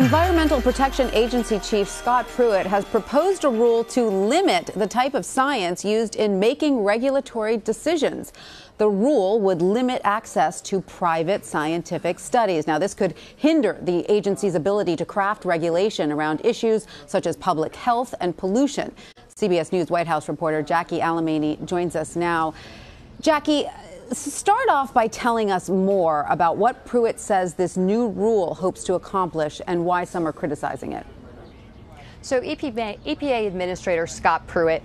Environmental Protection Agency Chief Scott Pruitt has proposed a rule to limit the type of science used in making regulatory decisions. The rule would limit access to private scientific studies. Now, this could hinder the agency's ability to craft regulation around issues such as public health and pollution. CBS News White House reporter Jacqueline Alemany joins us now. Jackie, start off by telling us more about what Pruitt says this new rule hopes to accomplish and why some are criticizing it. So EPA Administrator Scott Pruitt,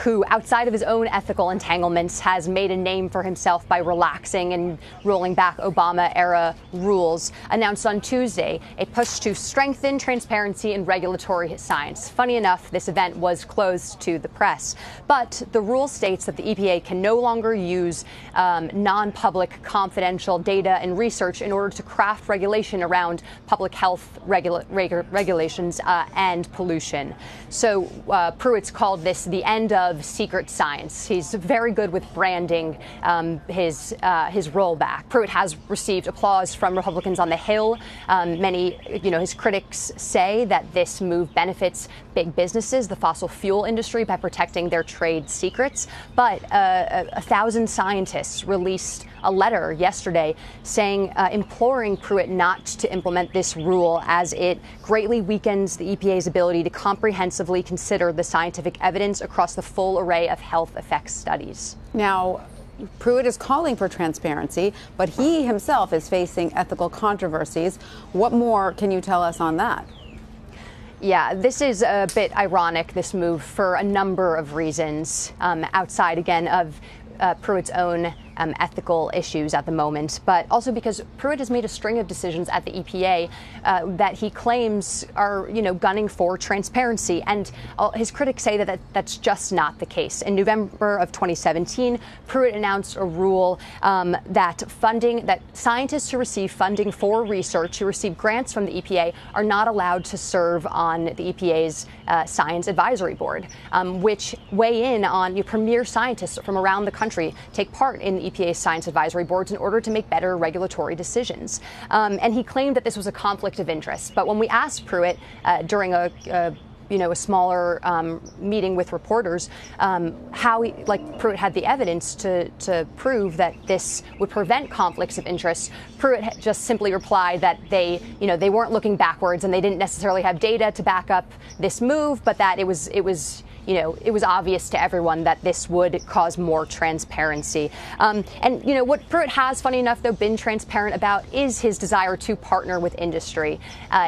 who outside of his own ethical entanglements has made a name for himself by relaxing and rolling back Obama-era rules, announced on Tuesday a push to strengthen transparency in regulatory science. Funny enough, this event was closed to the press. But the rule states that the EPA can no longer use non-public confidential data and research in order to craft regulation around public health regulations and pollution. So Pruitt's called this the end of secret science. He's very good with branding his rollback. Pruitt has received applause from Republicans on the Hill. Many, his critics say that this move benefits big businesses, the fossil fuel industry, by protecting their trade secrets. But 1,000 scientists released a letter yesterday saying, imploring Pruitt not to implement this rule as it greatly weakens the EPA's ability to comprehensively consider the scientific evidence across the full array of health effects studies. Now, Pruitt is calling for transparency, but he himself is facing ethical controversies. What more can you tell us on that? Yeah, this is a bit ironic, this move, for a number of reasons, outside, again, of Pruitt's own ethical issues at the moment, but also because Pruitt has made a string of decisions at the EPA that he claims are, gunning for transparency. And his critics say that that's just not the case. In November of 2017, Pruitt announced a rule that scientists who receive funding for research, who receive grants from the EPA, are not allowed to serve on the EPA's Science Advisory Board, which weigh in on premier scientists from around the country take part in the EPA's science advisory boards in order to make better regulatory decisions. And he claimed that this was a conflict of interest. But when we asked Pruitt during a smaller meeting with reporters, how Pruitt had the evidence to prove that this would prevent conflicts of interest, Pruitt just simply replied that they weren't looking backwards and they didn't necessarily have data to back up this move, but that it was obvious to everyone that this would cause more transparency. What Pruitt has, funny enough, though, been transparent about is his desire to partner with industry.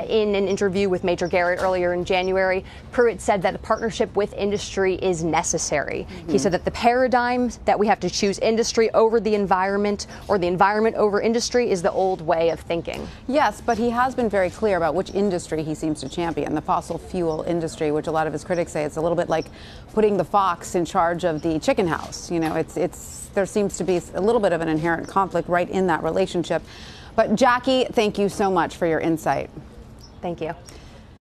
In an interview with Major Garrett earlier in January, Pruitt said that a partnership with industry is necessary. Mm-hmm. He said that the paradigm that we have to choose industry over the environment or the environment over industry is the old way of thinking. Yes, but he has been very clear about which industry he seems to champion, the fossil fuel industry, which a lot of his critics say it's a little bit like putting the fox in charge of the chicken house. There seems to be a little bit of an inherent conflict right in that relationship. But Jackie, thank you so much for your insight. Thank you.